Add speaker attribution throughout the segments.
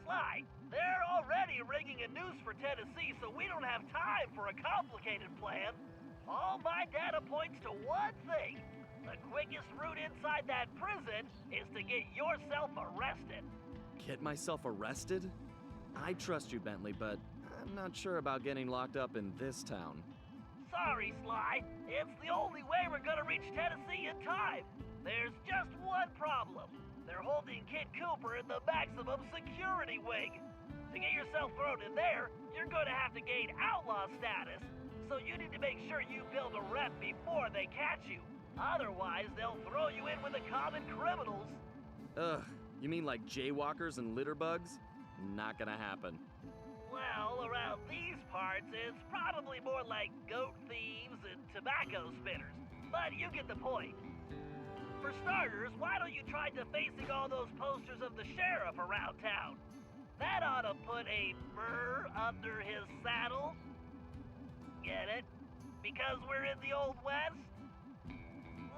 Speaker 1: Sly, they're already rigging a noose for Tennessee, so we don't have time for a complicated plan. All my data points to one thing. The quickest route inside that prison is to get yourself arrested.
Speaker 2: Get myself arrested? I trust you, Bentley, but I'm not sure about getting locked up in this town.
Speaker 1: Sorry, Sly. It's the only way we're gonna reach Tennessee in time. There's just one problem. They're holding Kid Cooper in the maximum security wing. To get yourself thrown in there, you're gonna have to gain outlaw status. So you need to make sure you build a rep before they catch you. Otherwise, they'll throw you in with the common criminals.
Speaker 2: Ugh, you mean like jaywalkers and litterbugs? Not gonna happen.
Speaker 1: Well, around these parts, it's probably more like goat thieves and tobacco spinners. But you get the point. For starters, why don't you try defacing all those posters of the sheriff around town? That ought to put a burr under his saddle. Get it? Because we're in the Old West?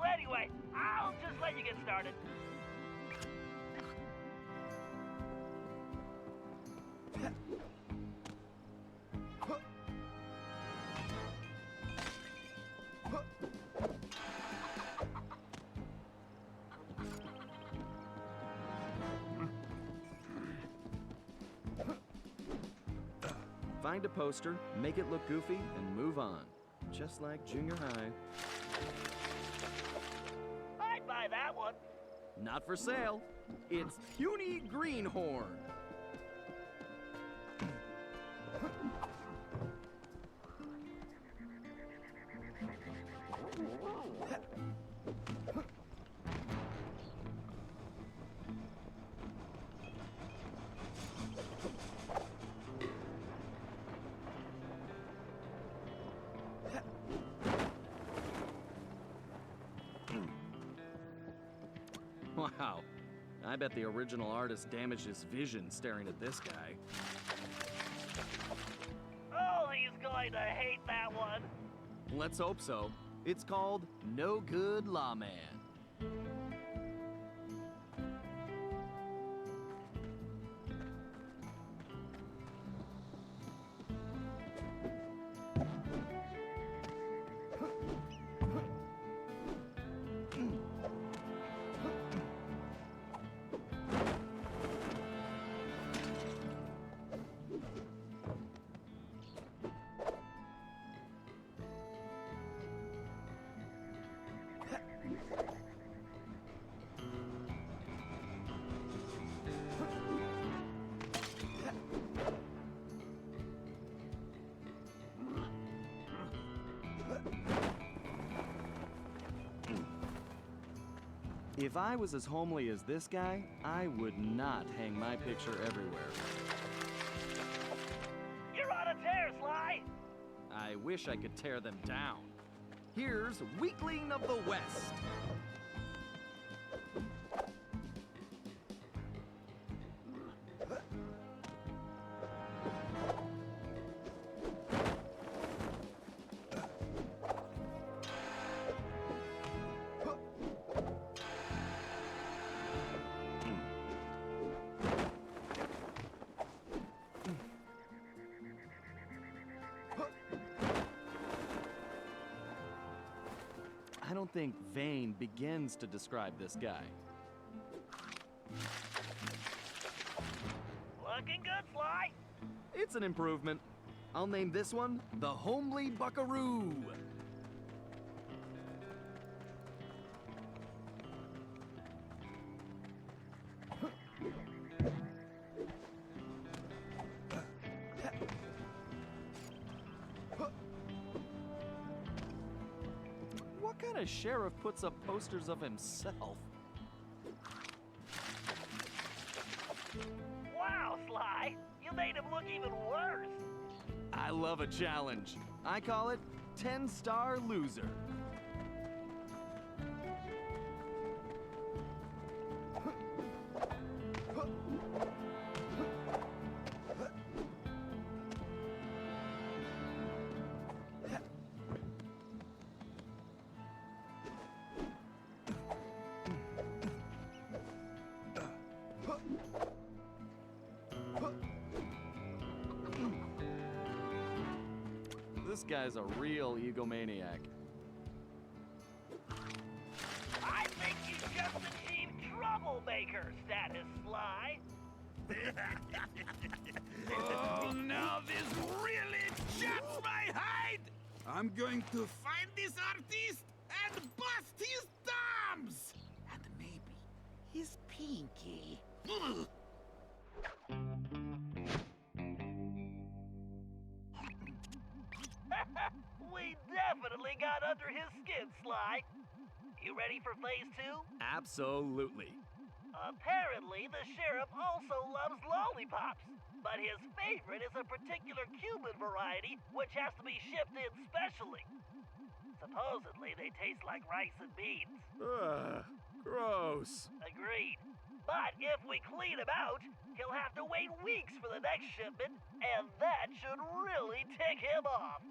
Speaker 1: Well, anyway, I'll just let you get started.
Speaker 2: Find a poster, make it look goofy, and move on. Just like junior high.
Speaker 1: I'd buy that one.
Speaker 2: Not for sale. It's Puny Greenhorn. Wow, I bet the original artist damaged his vision staring at this guy.
Speaker 1: Oh, he's going to hate that one.
Speaker 2: Let's hope so. It's called No Good Lawman. If I was as homely as this guy, I would not hang my picture everywhere.
Speaker 1: You're on a tear, Sly.
Speaker 2: I wish I could tear them down. Here's Weakling of the West. I don't think vain begins to describe this guy.
Speaker 1: Looking good, Sly.
Speaker 2: It's an improvement. I'll name this one the Homely Buckaroo. What kind of sheriff puts up posters of himself?
Speaker 1: Wow, Sly. You made him look even worse.
Speaker 2: I love a challenge. I call it 10-star loser. This guy's a real egomaniac.
Speaker 1: I think you just achieved troublemaker status, Sly.
Speaker 3: Oh, now this really chaps my hide! I'm going to find this artist and bust his thumbs! And maybe his pinky. Ugh.
Speaker 1: We definitely got under his skin, Sly. You ready for phase 2?
Speaker 2: Absolutely.
Speaker 1: Apparently, the sheriff also loves lollipops, but his favorite is a particular Cuban variety which has to be shipped in specially. Supposedly, they taste like rice and beans.
Speaker 2: Ugh, gross.
Speaker 1: Agreed. But if we clean him out, he'll have to wait weeks for the next shipment, and that should really tick him off.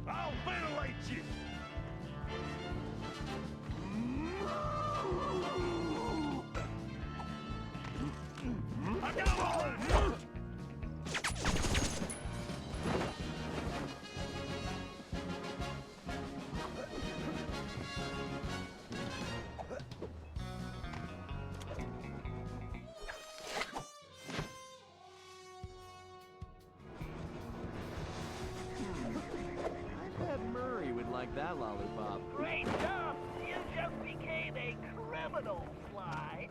Speaker 3: I'll ventilate you! I got one!
Speaker 2: I bet Murray would like that lollipop.
Speaker 1: Great job! You just became a criminal, Sly.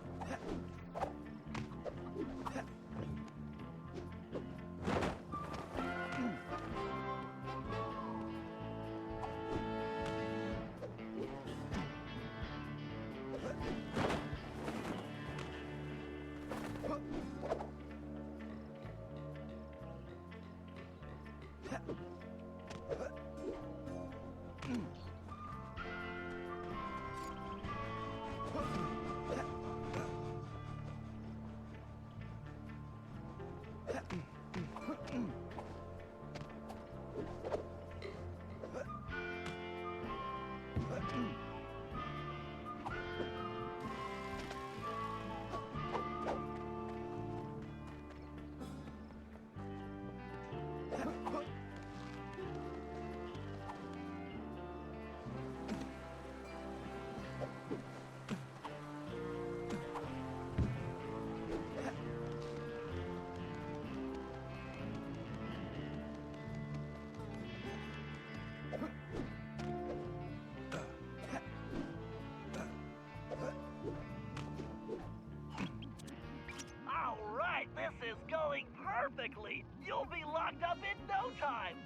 Speaker 1: All right, this is going perfectly. You'll be locked up in no time.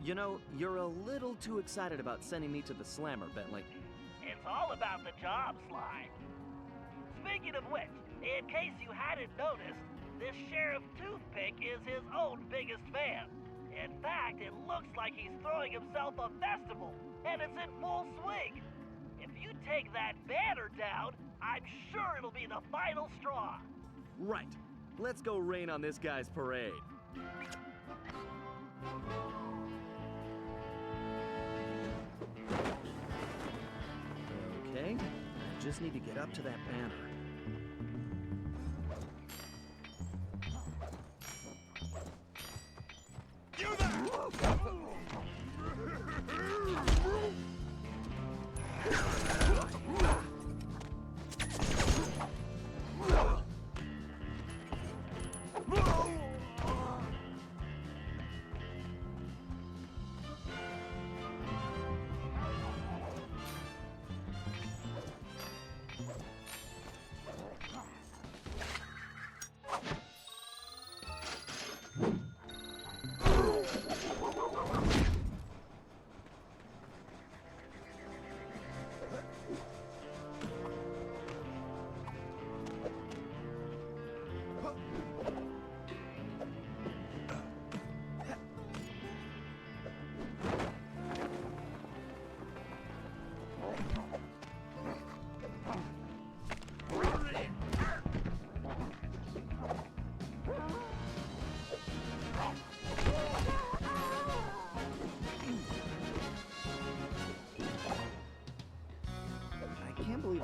Speaker 2: You know, you're a little too excited about sending me to the slammer, Bentley.
Speaker 1: It's all about the job, Sly. Speaking of which, in case you hadn't noticed, this Sheriff Toothpick is his own biggest fan. In fact, it looks like he's throwing himself a festival, and it's in full swing. If you take that banner down, I'm sure it'll be the final straw.
Speaker 2: Right. Let's go rain on this guy's parade. Okay, I just need to get up to that banner.
Speaker 3: You there!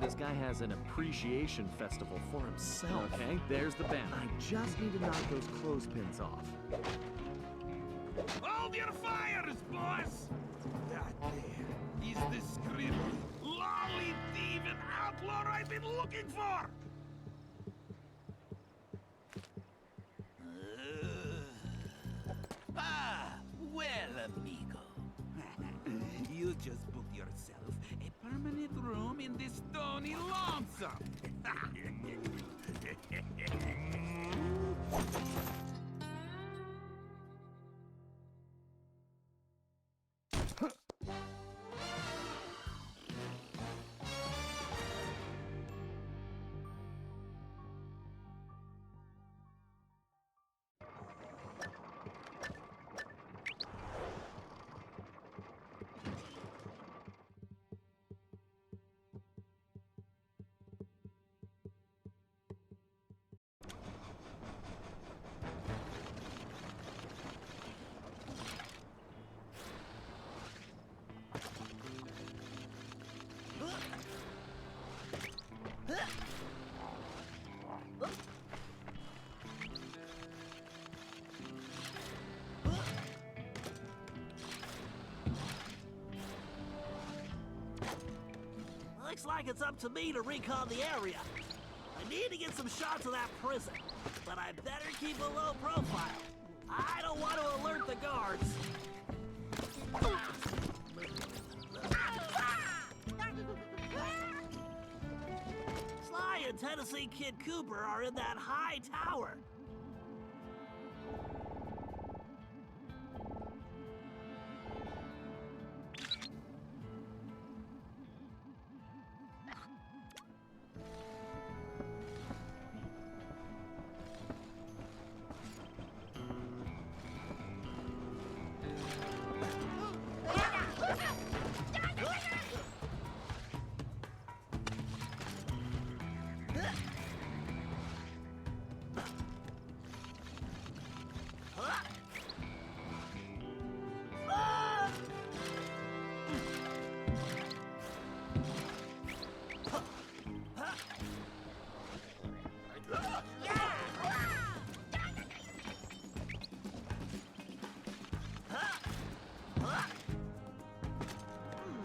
Speaker 2: this guy has an appreciation festival for himself. Okay, there's the banner. I just need to knock those clothespins off.
Speaker 3: Hold your fires, boss! That there is the scribble, lolly thief and outlaw I've been looking for! Well, amigo. You just booked yourself a permanent room in this stony lonesome.
Speaker 1: Looks like it's up to me to recon the area. I need to get some shots of that prison, but I better keep a low profile. I don't want to alert the guards. Sly and Tennessee Kid Cooper are in that high tower.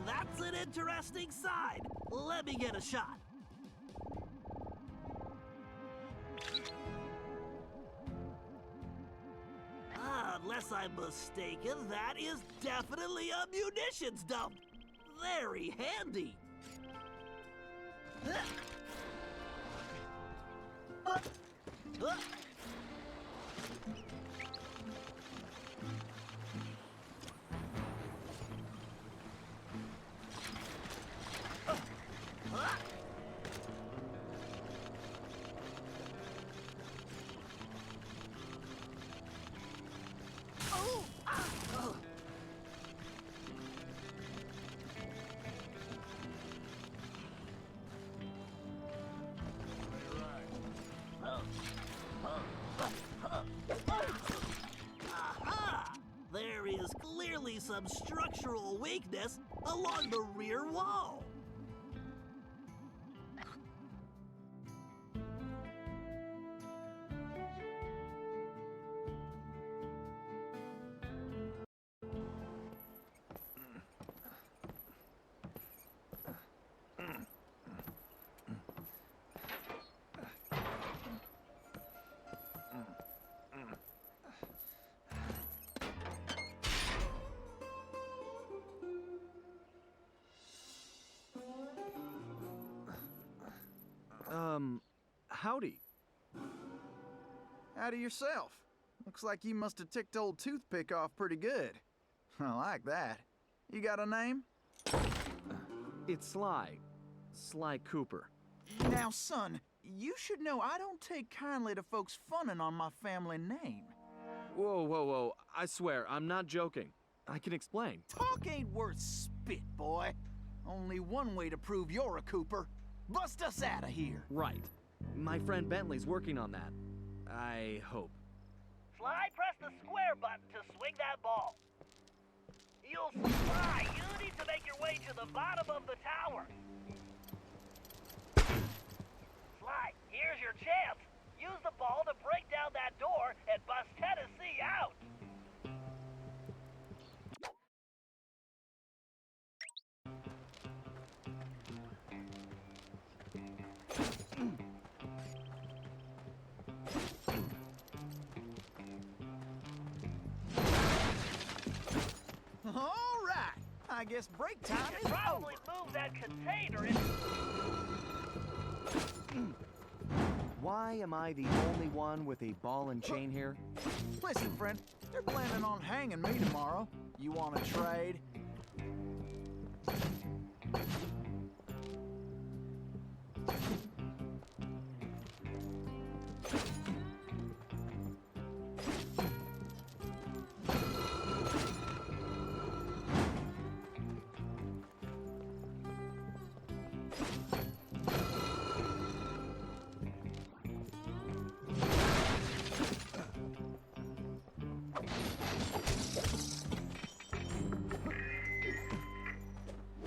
Speaker 1: That's an interesting side. Let me get a shot. Unless I'm mistaken, that is definitely a munitions dump. Very handy. There is clearly some structural weakness along the rear wall.
Speaker 2: Howdy.
Speaker 4: Howdy yourself. Looks like you must have ticked old Toothpick off pretty good. I like that. You got a name?
Speaker 2: It's Sly. Sly Cooper.
Speaker 4: Now, son, you should know I don't take kindly to folks funning on my family name.
Speaker 2: Whoa, whoa, whoa. I swear, I'm not joking. I can explain.
Speaker 4: Talk ain't worth spit, boy. Only one way to prove you're a Cooper. Bust us out of here.
Speaker 2: Right. My friend Bentley's working on that. I hope.
Speaker 1: Sly, press the square button to swing that ball. You'll see why. You need to make your way to the bottom of the tower. Sly, here's your chance. Use the ball to break down that door and bust Tennessee out.
Speaker 4: All right. I guess break time
Speaker 1: You
Speaker 4: is
Speaker 1: should probably
Speaker 4: over.
Speaker 1: move that container in.
Speaker 2: Why am I the only one with a ball and chain here?
Speaker 4: Listen, friend, they're planning on hanging me tomorrow. You want to trade?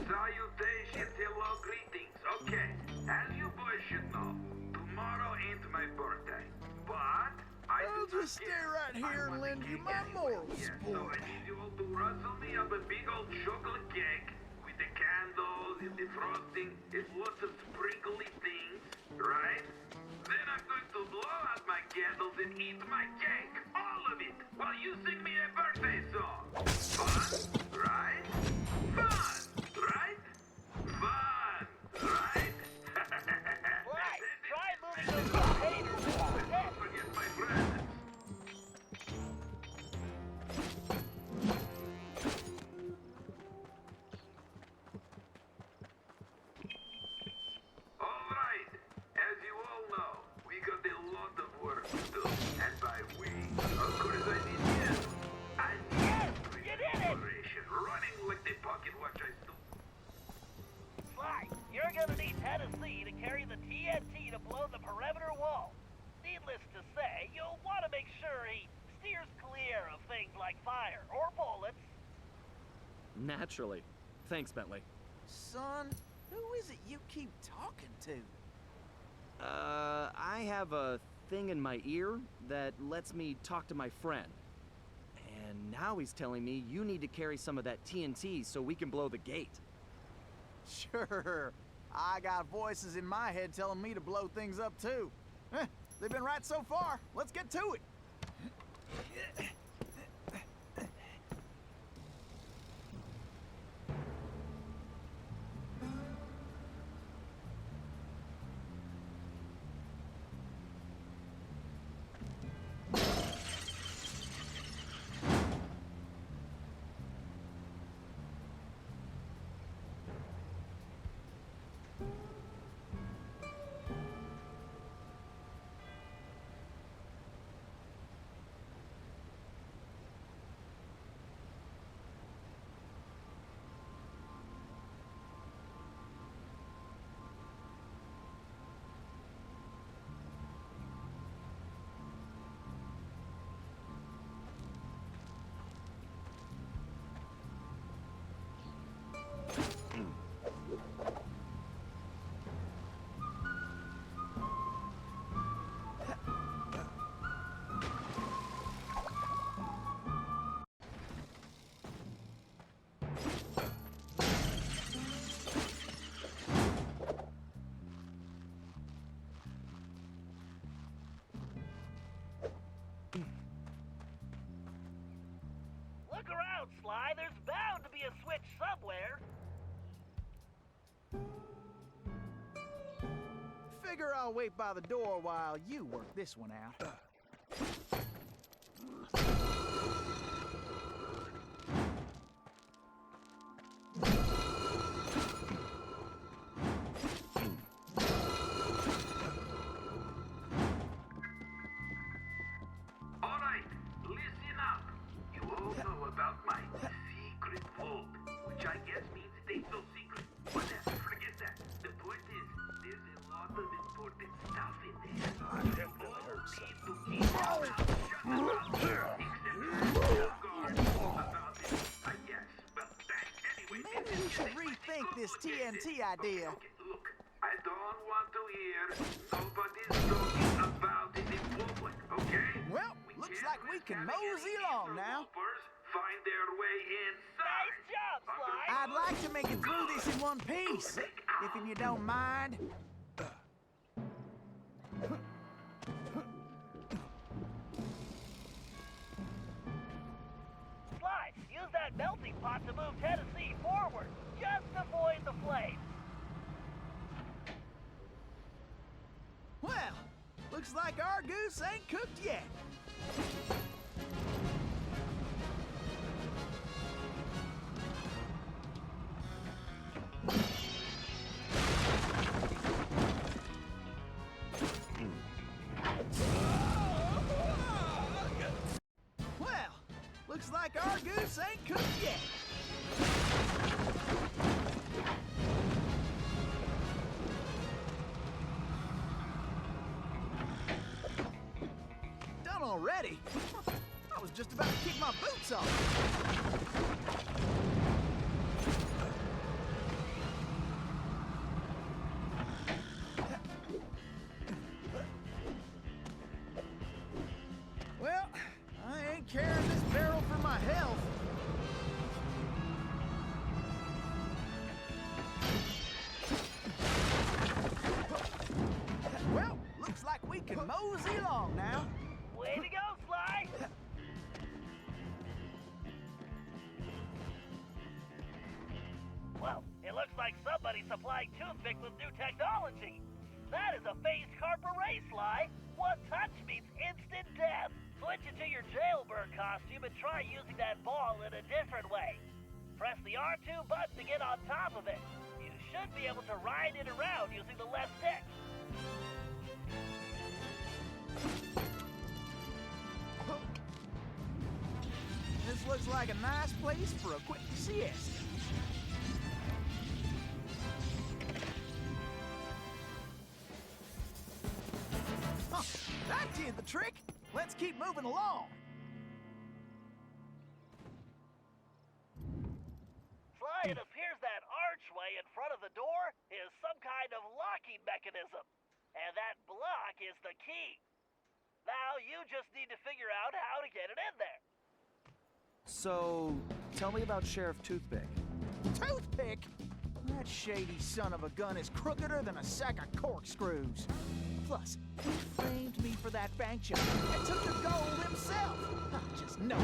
Speaker 5: Salutations, hello, greetings. Okay, as you boys should know, tomorrow ain't my birthday. But I
Speaker 4: I'll
Speaker 5: do not
Speaker 4: just stay
Speaker 5: care.
Speaker 4: right here
Speaker 5: I
Speaker 4: and
Speaker 5: want
Speaker 4: lend
Speaker 5: the
Speaker 4: you
Speaker 5: cake
Speaker 4: my
Speaker 5: anyway.
Speaker 4: moral
Speaker 5: Yeah, so
Speaker 4: support.
Speaker 5: I need you all to rustle me up a big old chocolate cake with the candles and the frosting and lots of sprinkly things, right? Then I'm going to blow out my candles and eat my cake, all of it, while you sing me a birthday song. Fun, right? Fun, right? Fun, right?
Speaker 1: Right. Try moving those containers instead.
Speaker 5: Don't forget my presents. All right. As you all know, we got a lot of work to do. And by we, of course I mean you. I
Speaker 1: Yes,
Speaker 5: need
Speaker 1: you did it.
Speaker 5: operation running like the pocket watch I stole.
Speaker 1: Sly, you're gonna need Tennessee to carry the TNT to blow the perimeter wall. Needless to say, you'll want to make sure he steers clear of things like fire or bullets.
Speaker 2: Naturally. Thanks, Bentley.
Speaker 4: Son, who is it you keep talking to?
Speaker 2: I have a thing in my ear that lets me talk to my friend. And now he's telling me you need to carry some of that TNT so we can blow the gate.
Speaker 4: Sure. I got voices in my head telling me to blow things up too. They've been right so far. Let's get to it.
Speaker 1: Look around, Sly. There's bound to be a switch somewhere.
Speaker 4: Figure I'll wait by the door while you work this one out.
Speaker 5: All right, listen up. You all know about my secret vault, which I guess means it ain't so secret. Whatever, forget that. The point is, there's a lot of important stuff in there. You all need to keep your mouth shut about it, except for the guard about it, I guess. Well, thanks. Anyway,
Speaker 4: Maybe we should rethink this TNT idea.
Speaker 5: Okay, look, I don't want to hear here, nobody's talking about it in public, okay?
Speaker 4: Well, looks
Speaker 5: can't
Speaker 4: like we
Speaker 5: risk
Speaker 4: can
Speaker 5: having
Speaker 4: mosey
Speaker 5: any
Speaker 4: along now.
Speaker 5: interlopers find their way inside.
Speaker 1: Nice job, Sly.
Speaker 4: I'd like to make it through this in one piece, if you don't mind.
Speaker 1: Sly, use that melting pot to move Tennessee forward. Just avoid the flames.
Speaker 4: Well, looks like our goose ain't cooked yet. Well, looks like our goose ain't cooked yet. Done already? I was just about to kick my boots off. Well, I ain't carrying this barrel for my health. Well, looks like we can mosey along now.
Speaker 1: Way to go, Sly. Well, it looks like somebody's supplying Toothpick with new technology. That is a phased carper race, Sly. One touch means instant death. Switch into your jailbird costume and try using that ball in a different way. Press the R2 button to get on top of it. You should be able to ride it around using the left stick.
Speaker 4: This looks like a nice place for a quick siesta. Huh, that did the trick. Let's keep moving along.
Speaker 1: Sly, it appears that archway in front of the door is some kind of locking mechanism. And that block is the key. Now you just need to figure out how to get it in there.
Speaker 2: So, tell me about Sheriff Toothpick.
Speaker 4: Toothpick? That shady son of a gun is crookeder than a sack of corkscrews. Plus, he framed me for that bank job and took the gold himself. I just know it.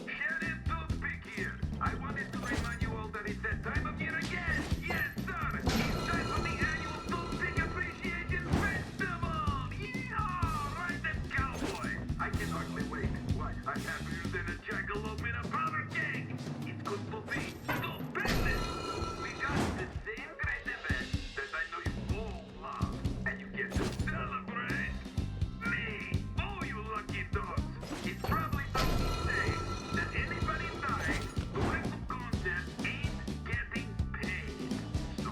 Speaker 5: Sheriff Toothpick here. I wanted to remind you all that it's that time of year again. Yes, sir. It's time for the annual Toothpick Appreciation Festival. Yeehaw! Right then, cowboy. I can hardly wait. Why, I'm happier than a jackalope in a powder keg. It's good to be stupendous. We got the same great event that I know you all love, and you get to celebrate me. Oh, you lucky dogs. It's probably safe to say that anybody dying during the contest ain't getting paid. So,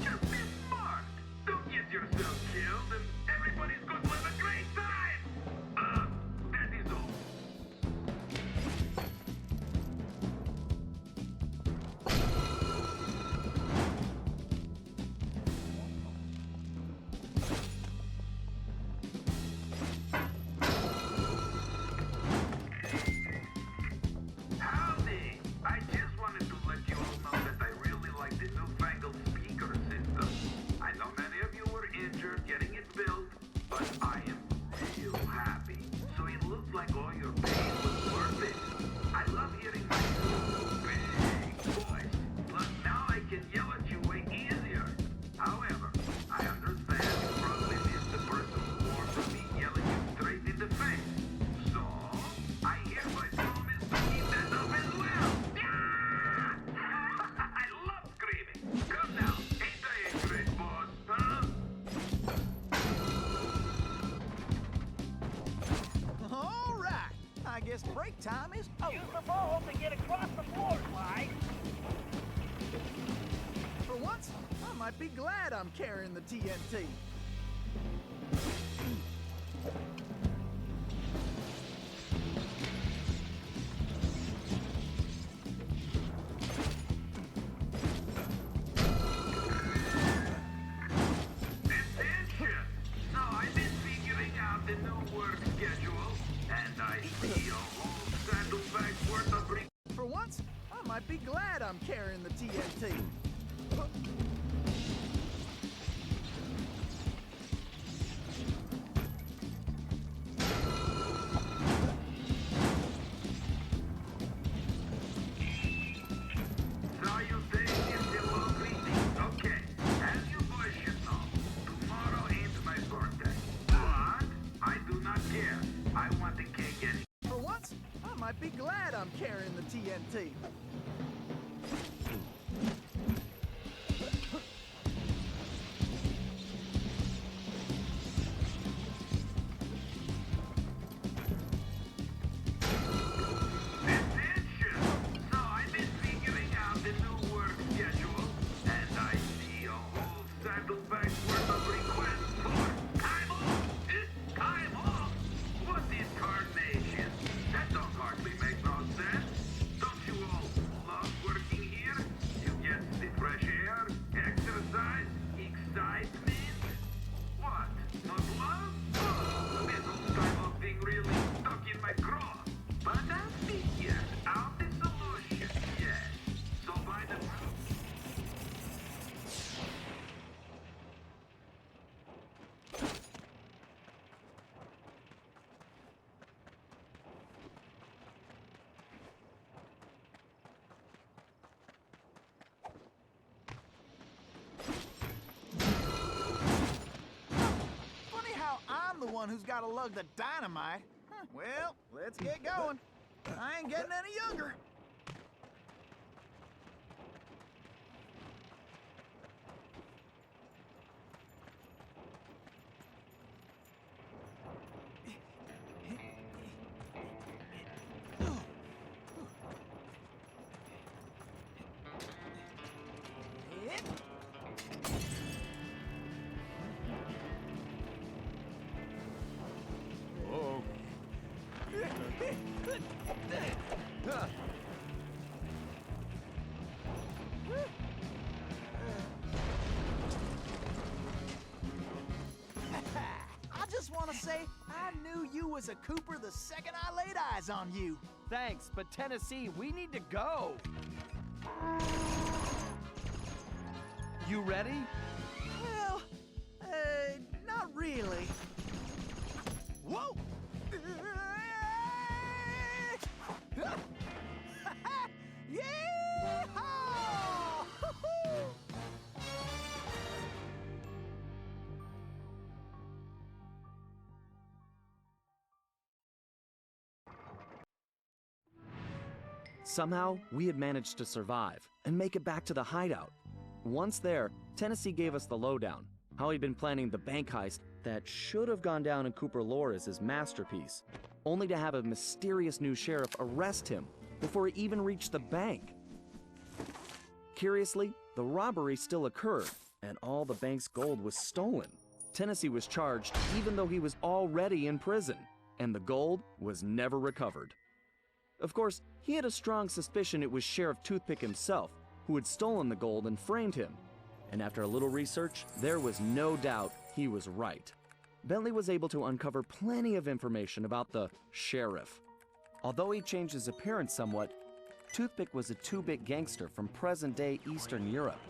Speaker 5: just be smart. Don't get yourself killed, and everybody's going to have a great time. That is all. Howdy! I just wanted to let you all know that I really like the newfangled speaker system. I know many of you were injured getting it built, but I am real happy. So it looks like all your pain was worth it. I love hearing my big voice. Plus now I can yell at you way easier. However, I understand you probably missed the personal warmth of me yelling you straight in the face. So, I hereby promise to keep that up as well. I love screaming. Come now, ain't I a great boss, huh?
Speaker 4: All right. I guess break time is over.
Speaker 1: Use the ball to get across the floor, Sly.
Speaker 4: For once, I might might be glad I'm carrying the TNT. For once, I might be glad I'm carrying the TNT. Might be glad I'm carrying the TNT. I'm the one who's got to lug the dynamite. Well, let's get going. I ain't getting any younger. I just want to say I knew you was a Cooper the second I laid eyes on you.
Speaker 2: Thanks, but Tennessee, we need to go. You ready?
Speaker 4: Well, not really. Whoa! Yeehaw!
Speaker 2: Somehow, we had managed to survive and make it back to the hideout. Once there, Tennessee gave us the lowdown, how he'd been planning the bank heist that should have gone down in Cooper lore as his masterpiece, only to have a mysterious new sheriff arrest him before he even reached the bank. Curiously, the robbery still occurred, and all the bank's gold was stolen. Tennessee was charged even though he was already in prison, and the gold was never recovered. Of course, he had a strong suspicion it was Sheriff Toothpick himself who had stolen the gold and framed him. And after a little research, there was no doubt he was right. Bentley was able to uncover plenty of information about the sheriff. Although he changed his appearance somewhat, Toothpick was a two-bit gangster from present-day Eastern Europe.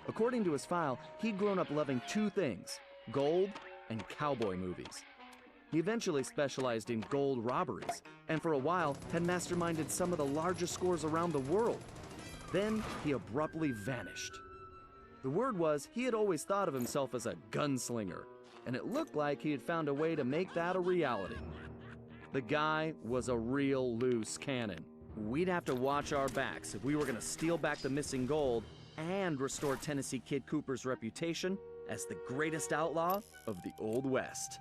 Speaker 2: According to his file, he'd grown up loving two things: gold and cowboy movies. He eventually specialized in gold robberies, and for a while had masterminded some of the largest scores around the world. Then he abruptly vanished. The word was he had always thought of himself as a gunslinger, and it looked like he had found a way to make that a reality. The guy was a real loose cannon. We'd have to watch our backs if we were going to steal back the missing gold and restore Tennessee Kid Cooper's reputation as the greatest outlaw of the Old West.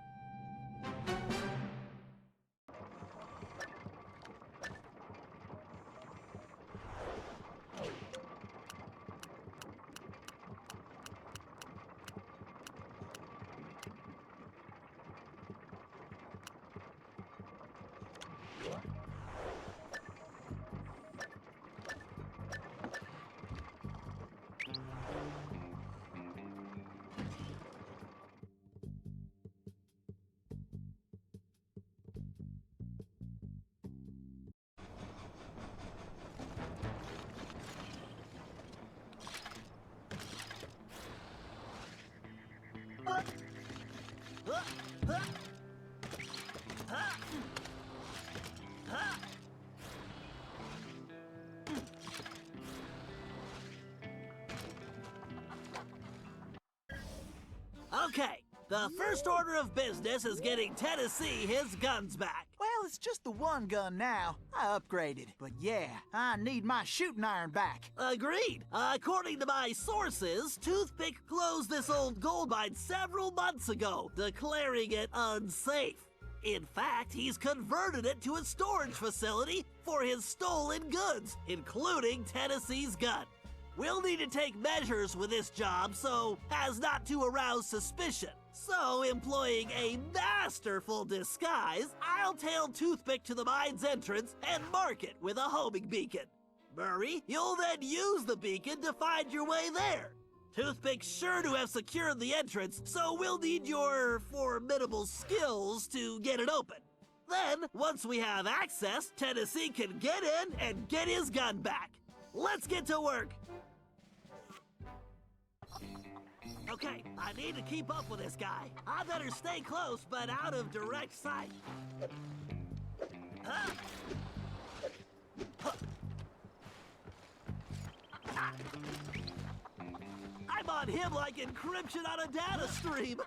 Speaker 1: Okay, the first order of business is getting Tennessee his guns back.
Speaker 4: Well, it's just the one gun now. I upgraded. But yeah, I need my shooting iron back.
Speaker 1: Agreed. According to my sources, Toothpick closed this old gold mine several months ago, declaring it unsafe. In fact, he's converted it to a storage facility for his stolen goods, including Tennessee's gun. We'll need to take measures with this job so as not to arouse suspicion. So, employing a masterful disguise, I'll tail Toothpick to the mine's entrance and mark it with a homing beacon. Murray, you'll then use the beacon to find your way there. Toothpick's sure to have secured the entrance, so we'll need your formidable skills to get it open. Then, once we have access, Tennessee can get in and get his gun back. Let's get to work. Okay, I need to keep up with this guy. I better stay close, but out of direct sight. Huh? Huh. I'm on him like encryption on a data stream.